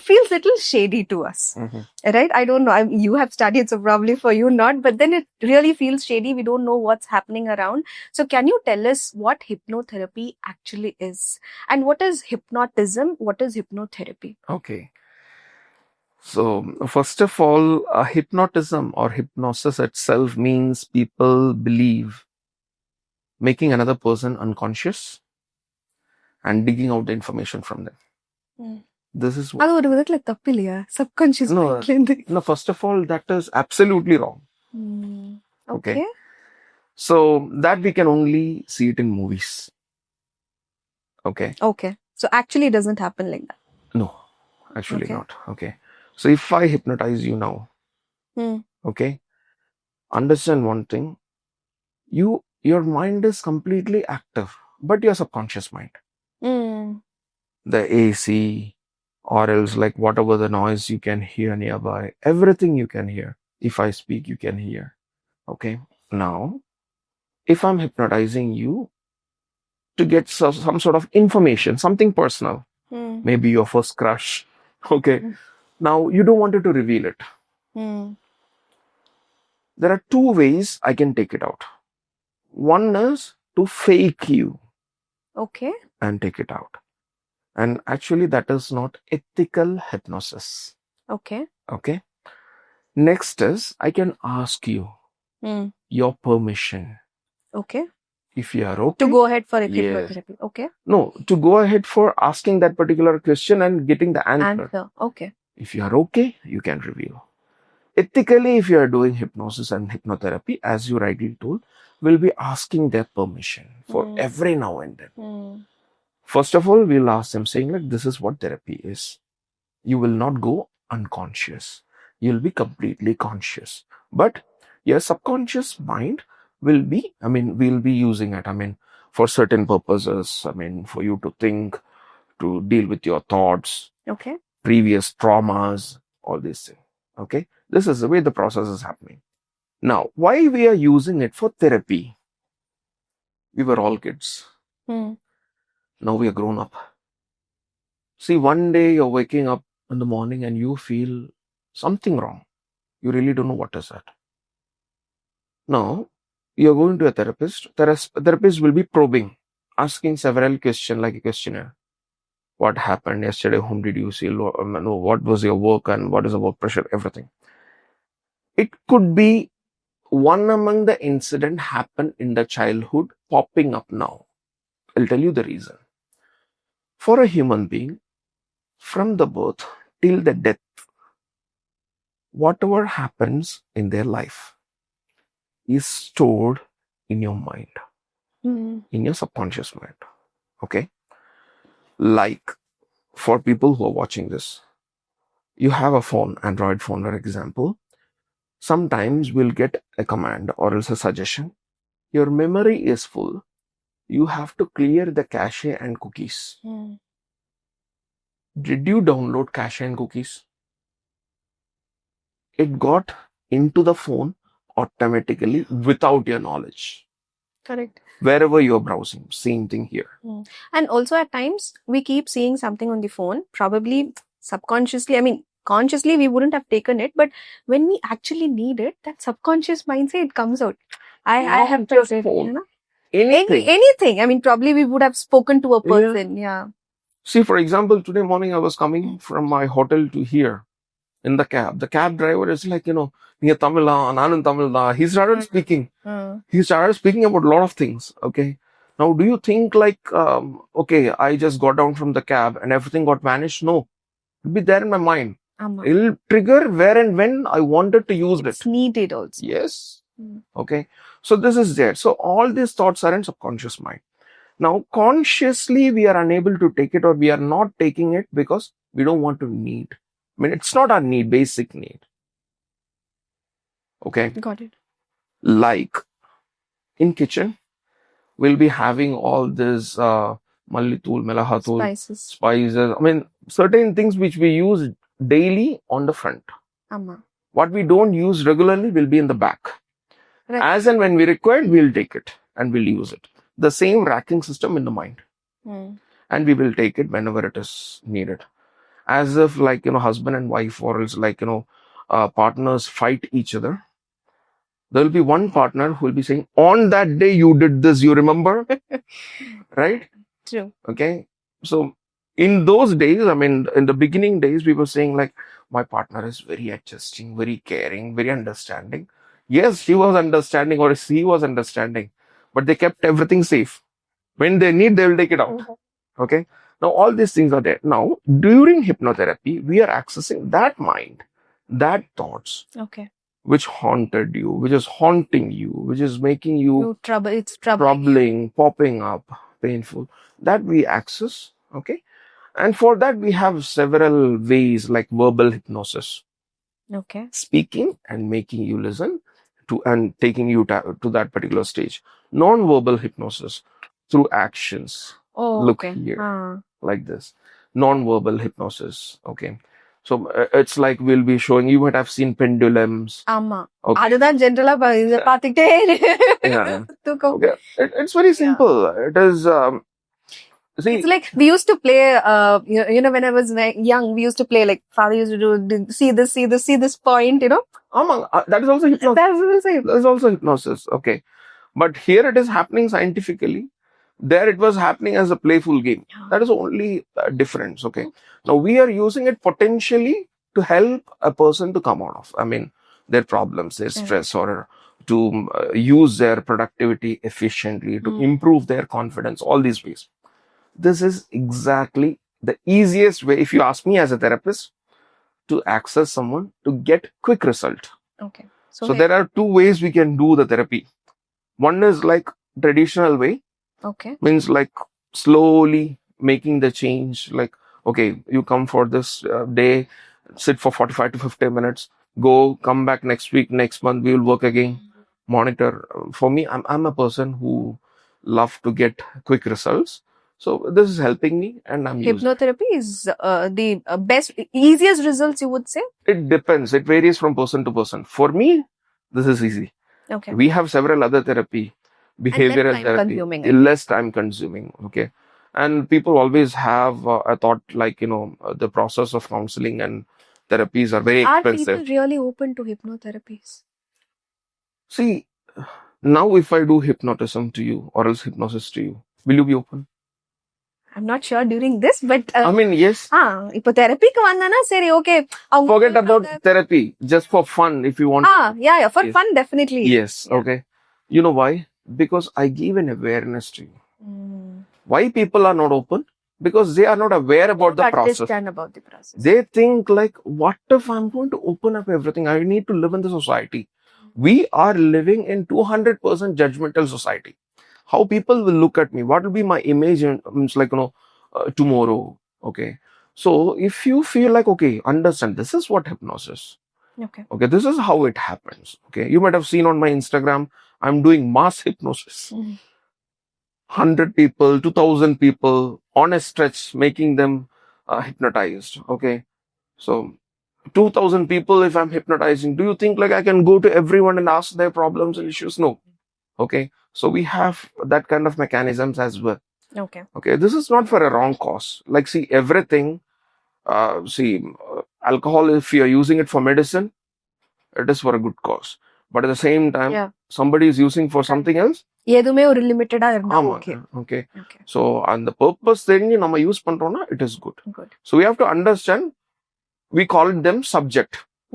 feels a little shady to us. Right? I don't know. You have studied, so probably for you not, but then it really feels shady. We don't know what's happening around. So can you tell us what hypnotherapy actually is? And what is hypnotism? What is hypnotherapy? Okay. So, first of all, hypnotism or hypnosis itself means people believe making another person unconscious and digging out the information from them. Hmm. This is அது ஒரு விதத்துல தப்பு இல்லையா? Subconscious no, mindல இருந்து. no. First of all, that is absolutely wrong. Okay. So that we can only see it in movies. Okay. Okay. So actually it doesn't happen like that. No, actually Okay. not. Okay. So if I hypnotize you now, Hmm. okay, understand one thing. Your mind is completely active, but your subconscious mind, Hmm. the AC, or else like whatever the noise you can hear nearby, everything you can hear. If I speak, you can hear. Okay. Now, if I'm hypnotizing you to get some sort of information, something personal, maybe your first crush, okay. Now, you don't want to reveal it. There are two ways I can take it out. One is to fake you. Okay. And take it out. And actually, that is not ethical hypnosis. Okay. Okay. Next is, I can ask you your permission. Okay. If you are okay. To go ahead for Yes. hypnotherapy. Okay. No, to go ahead for asking that particular question and getting the answer. Okay. If you are okay, you can reveal. Ethically, if you are doing hypnosis and hypnotherapy, as you rightly told, we'll be asking their permission for every now and then. First of all, we'll ask them saying like, this is what therapy is. You will not go unconscious. You'll be completely conscious. But your subconscious mind will be, we'll be using it, for certain purposes. For you to think, to deal with your thoughts, Okay. previous traumas, all these things. Okay. This is the way the process is happening. Now, why we are using it for therapy? We were all kids. Now we are grown up. See, one day you're waking up in the morning and you feel something wrong. You really don't know what is that. Now, you're going to a therapist. Therapist will be probing, asking several questions like a questionnaire. What happened yesterday? Whom did you see? What was your work and what is the work pressure? Everything. It could be one among the incident happened in the childhood popping up now. I'll tell you the reason. For a human being, from the birth till the death, whatever happens in their life is stored in your mind, in your subconscious mind. Okay. Like for people who are watching this, you have a phone, Android phone, for example. Sometimes we'll get a command or else a suggestion. Your memory is full. You have to clear the cache and cookies. Did you download cache and cookies? It got into the phone automatically without your knowledge. Correct. Wherever you're browsing, same thing here. And also at times we keep seeing something on the phone, probably subconsciously, consciously we wouldn't have taken it, but when we actually need it, that subconscious mind say it comes out. I have just felt it, phone. you know? Anything. Anything. Probably we would have spoken to a person. Yeah. See, for example, today morning I was coming from my hotel to here in the cab. The cab driver is like, Niya Tamil da, Nanun Tamil da. He started speaking. He started speaking about a lot of things. Okay. Now, do you think like, okay, I just got down from the cab and everything got vanished? No. It'll be there in my mind. It'll trigger where and when I wanted to use it. It's needed also. Yes. Okay. So this is there. So all these thoughts are in subconscious mind. Now, consciously, we are unable to take it or we are not taking it because we don't want to need. It's not our need, basic need. Okay. Got it. Like in kitchen, we'll be having all this mallitul, melahatul, spices. Certain things which we use daily on the front. What we don't use regularly will be in the back. Right. As and when we require, we'll take it and we'll use it. The same racking system in the mind. And we will take it whenever it is needed. As if like, husband and wife or else like, partners fight each other. There will be one partner who will be saying, on that day you did this, you remember? Right? True. Okay. So in those days, in the beginning days, we were saying like, my partner is very adjusting, very caring, very understanding. Yes, she was understanding or he was understanding, but they kept everything safe. When they need, they will take it out. Okay. Now all these things are there. Now during hypnotherapy, we are accessing that mind, that thoughts, Okay. which haunted you, which is haunting you, which is making you It's troubling. troubling, popping up, painful, that we access. Okay. And for that, we have several ways like verbal hypnosis, Okay. speaking and making you listen to and taking you to that particular stage. Non-verbal hypnosis through actions. Oh, Look okay. here, like this. Non-verbal hypnosis. Okay. So it's like we'll be showing, you might have seen pendulums. ஆமா Okay. அதுதான் ஜென்ரலா இத பாத்துக்கிட்டே Yeah. தூக்கம். Okay. It's very simple. It is, see, It's like we used to play, when I was young, we used to play like father used to do, see this point, that is also hypnosis. That is also hypnosis. Okay. But here it is happening scientifically. There it was happening as a playful game. That is only difference. Okay. Now we are using it potentially to help a person to come out of, their problems, their stress, or to use their productivity efficiently, to improve their confidence, all these ways. This is exactly the easiest way, if you ask me as a therapist, to access someone to get quick result. Okay. So there are two ways we can do the therapy. One is like traditional way. Okay. Means like slowly making the change. Like, okay, you come for this day, sit for 45 to 50 minutes, go, come back next week, next month, we will work again, monitor. For me, I'm a person who love to get quick results. So this is helping me, and I'm using. Hypnotherapy is the best, easiest results, you would say? It depends. It varies from person to person. For me, this is easy. Okay. We have several other therapy, behavioral less time therapy, consuming, less time consuming. Okay. And people always have a thought like, the process of counseling and therapies are very expensive. Are people really open to hypnotherapies? See, now if I do hypnotism to you or else hypnosis to you, will you be open? I'm not sure during this, but yes. இப்போ தெரபிக்கு வந்தானா சரி okay Forget about therapy, just for fun if you want. Yeah, for fun, definitely. Yes. Okay. You know why? Because I give an awareness to you. Why people are not open? Because they are not aware about the process. Understand about the process. They think like, what if I'm going to open up everything? I need to live in the society. We are living in 200% judgmental society. How people will look at me, what will be my image, tomorrow. Okay. So if you feel like, okay, understand, this is what hypnosis. Okay, this is how it happens. Okay. You might have seen on my Instagram, I'm doing mass hypnosis. 100 people, 2000 people on a stretch, making them hypnotized. Okay. So 2000 people, if I'm hypnotizing, do you think like I can go to everyone and ask their problems and issues? No. Okay. So we have that kind of mechanisms as well. Okay. Okay. This is not for a wrong cause. Like, see, everything, alcohol, if you're using it for medicine, it is for a good cause. But at the same time, somebody is using for something else. எதுமே ஒரு லிமிட்டடா இருந்தா okay. Okay. So and the purpose தெரிஞ்சு நம்ம use பண்றோம்னா it is good. So we have to understand, we call them subject.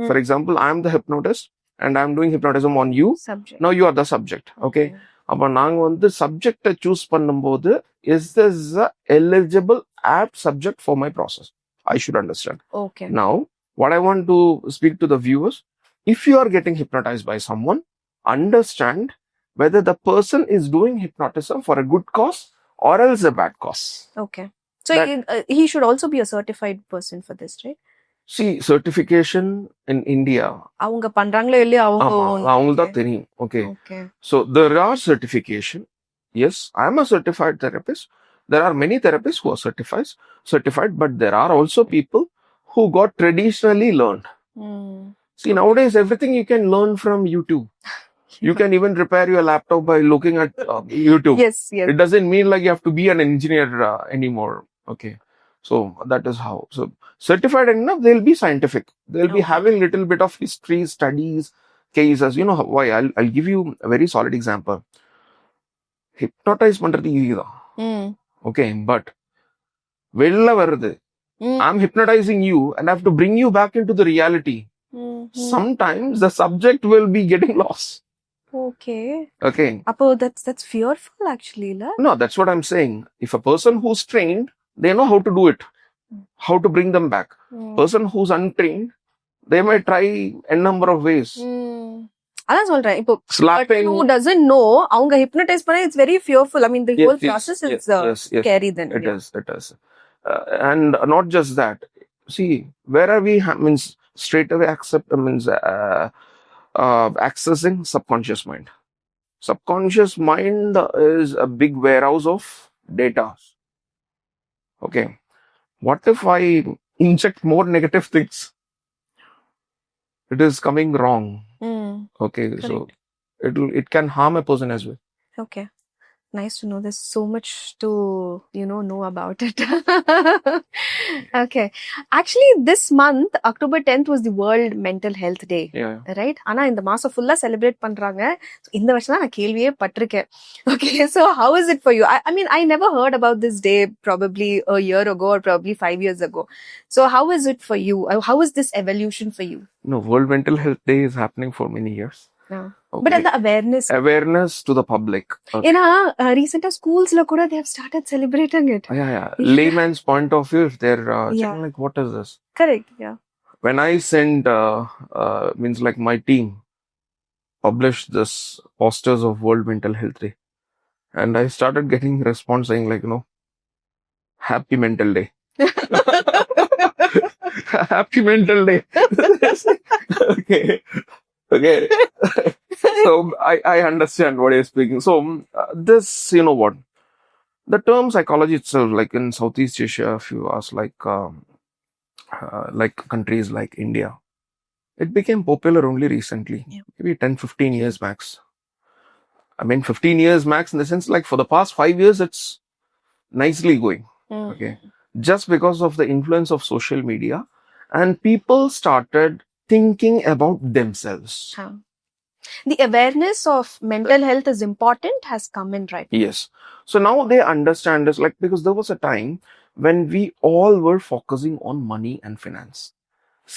For example, I am the hypnotist and I am doing hypnotism on you. Subject. Now you are the subject. Okay. அப்ப நாங்க வந்து சப்ஜெக்ட choose பண்ணும்போது, is this a eligible apt subject for my process? I should understand. Okay. Now, what I want to speak to the viewers, if you are getting hypnotized by someone, understand whether the person is doing hypnotism for a good cause or else a bad cause. Okay. So he should also be a certified person for this, right? See, certification in India, அவங்க பண்றாங்களோ இல்லையோ அவங்களுக்கு தான் தெரியும். Okay. So there are certification. Yes, I am a certified therapist. There are many therapists who are certified, but there are also people who got traditionally learned. See, nowadays everything you can learn from YouTube. You can even repair your laptop by looking at YouTube. Yes. It doesn't mean like you have to be an engineer anymore. Okay. So that is how. So certified enough, they'll be scientific. They'll be having little bit of history, studies, cases. You know why? I'll give you a very solid example. Hypnotize பண்றது easy தான். Okay, but வெளில வருது. I'm hypnotizing you and I have to bring you back into the reality. Sometimes the subject will be getting lost. Okay. Okay. Apo, that's fearful actually, la? No, that's what I'm saying. If a person who's trained, they know how to do it, how to bring them back. Person who's untrained, they might try a number of ways. அதான் சொல்றேன் இப்போ Slapping. who doesn't know அவங்க hypnotize பண்ணா it's very fearful. I mean the whole process is scary then. It is. And not just that. See, where are we means straight away accessing subconscious mind. Subconscious mind is a big warehouse of data. Okay. What if I inject more negative things? It is coming wrong. Okay. Correct. So it can harm a person as well. Okay. Nice to know. There's so much to, know about it. Okay. Actually, this month, October 10th was the World Mental Health Day. Yeah. Right? ஆனா இந்த மாசம் ஃபுல்லா celebrate பண்றாங்க. இந்த வருஷம் தான் நான் கேள்வியே பட்டிருக்கேன். Okay. So how is it for you? I mean, I never heard about this day probably a year ago or probably 5 years ago. So how is it for you? How is this evolution for you? No, World Mental Health Day is happening for many years. Yeah. Okay. But at the awareness to the public. Okay. Recent schools lo kuda they have started celebrating it. Yeah. Layman's point of view, if they're checking like, what is this? Correct. Yeah. When I sent means like my team published this posters of World Mental Health Day, and I started getting response saying like, Happy Mental Day. Happy Mental Day. Okay. So I understand what you're speaking. So this, what? The term psychology itself, like in Southeast Asia, if you ask like countries like India, it became popular only recently. Yeah. Maybe 10-15 years max. I mean 15 years max in the sense like for the past 5 years it's nicely going. Okay. Just because of the influence of social media, and people started thinking about themselves. The awareness of mental health is important has come in, right? Yes. So now they understand this, like, because there was a time when we all were focusing on money and finance.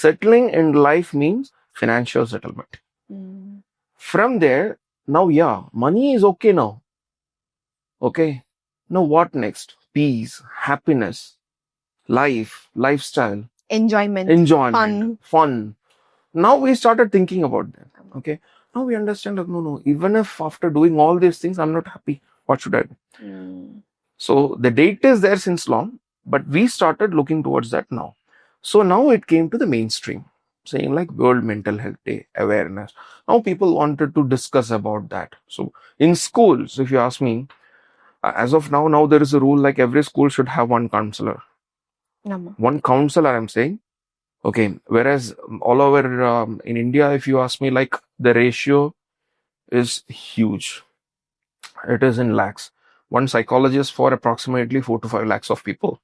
Settling in life means financial settlement. From there, now, money is okay now. Okay. Now what next? Peace, happiness, lifestyle. Enjoyment. Fun. Now we started thinking about that. Okay. Now we understand that no, even if after doing all these things, I'm not happy, what should I do? So the date is there since long, but we started looking towards that now. So now it came to the mainstream, saying like World Mental Health Day, awareness. Now people wanted to discuss about that. So in schools, if you ask me, as of now there is a rule like every school should have one counselor. One counselor, I'm saying. Okay, whereas all over in India, if you ask me, like the ratio is huge. It is in lakhs. One psychologist for approximately 4 to 5 lakhs of people.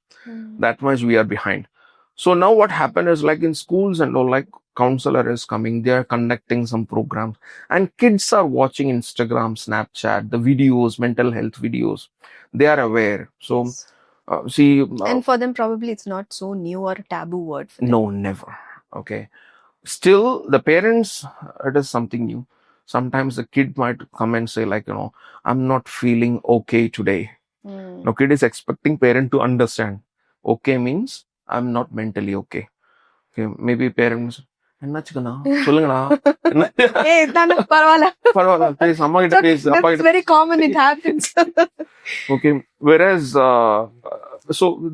That much we are behind. So now what happened is like in schools and all, like counselor is coming, they are conducting some programs and kids are watching Instagram, Snapchat, the videos, mental health videos. They are aware. So and for them probably it's not so new or a taboo word for them. No, never. Okay. Still the parents, it is something new. Sometimes the kid might come and say like, I'm not feeling okay today. Now kid is expecting parent to understand. Okay means I'm not mentally okay. Okay, maybe parents That's very common, it happens. Okay, whereas so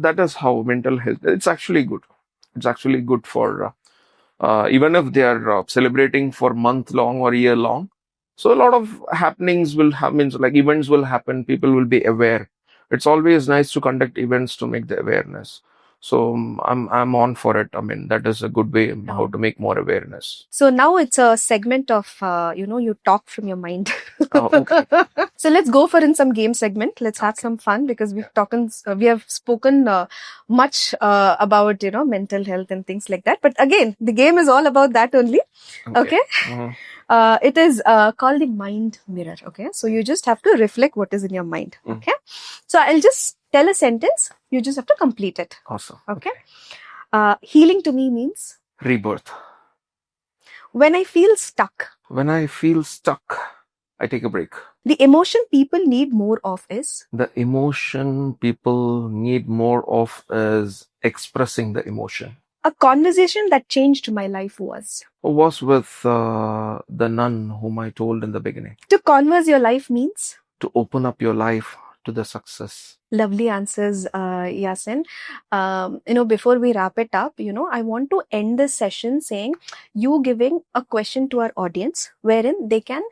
that is how mental health, it's actually good. It's actually good for even if they are celebrating for month long or year long. So a lot of happenings will happen, like events will happen, people will be aware. It's always nice to conduct events to make the awareness. So I'm on for it. I mean, that is a good way how to make more awareness. So now it's a segment of, you talk from your mind. Okay. So let's go for in some game segment. Let's have some fun because we have spoken much about, mental health and things like that. But again, the game is all about that only. Okay. It is called the mind mirror. Okay. So you just have to reflect what is in your mind. Okay. So I'll just tell a sentence. You just have to complete it. Awesome. Okay. Healing to me means? Rebirth. When I feel stuck. When I feel stuck. I take a break. The emotion people need more of is? The emotion people need more of is expressing the emotion. A conversation that changed my life Was with the nun whom I told in the beginning. To converse your life means? To open up your life to the success. Lovely answers, Yasin. Before we wrap it up, I want to end this session saying you giving a question to our audience wherein they can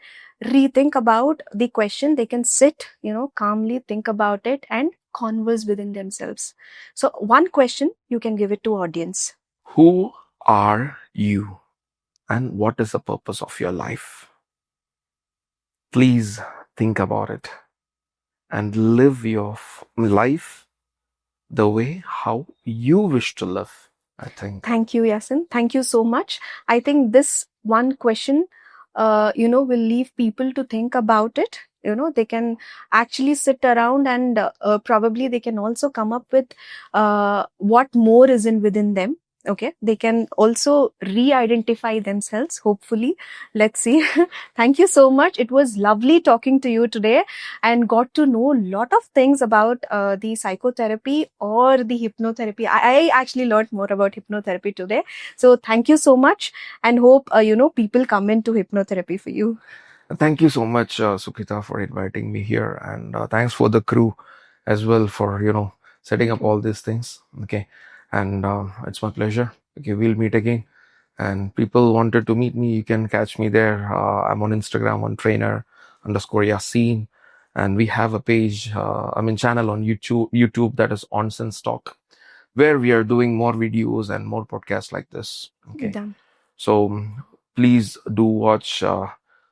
rethink about the question. They can sit, calmly think about it and converse within themselves. So one question you can give it to audience. Who are you? And what is the purpose of your life? Please think about it and live your life the way how you wish to live, I think. Thank you, Yasin. Thank you so much. I think this one question, will leave people to think about it. They can actually sit around and probably they can also come up with what more is within them. Okay, they can also re-identify themselves, hopefully. Let's see. Thank you so much. It was lovely talking to you today and got to know a lot of things about the psychotherapy or the hypnotherapy. I actually learned more about hypnotherapy today. So thank you so much and hope, people come into hypnotherapy for you. Thank you so much, Sukhita, for inviting me here. And thanks for the crew as well for, setting up all these things. Okay. And it's my pleasure. Okay, we'll meet again. And people wanted to meet me, you can catch me there. I'm on Instagram on trainer_Yasin. And we have a page, channel on YouTube that is On Sense Talk, where we are doing more videos and more podcasts like this. Okay. Done. So please do watch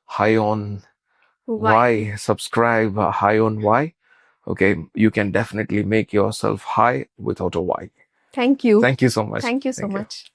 High on Why. Subscribe High on Why. Okay. You can definitely make yourself high without a why. Thank you. Thank you so much. Thank you so much.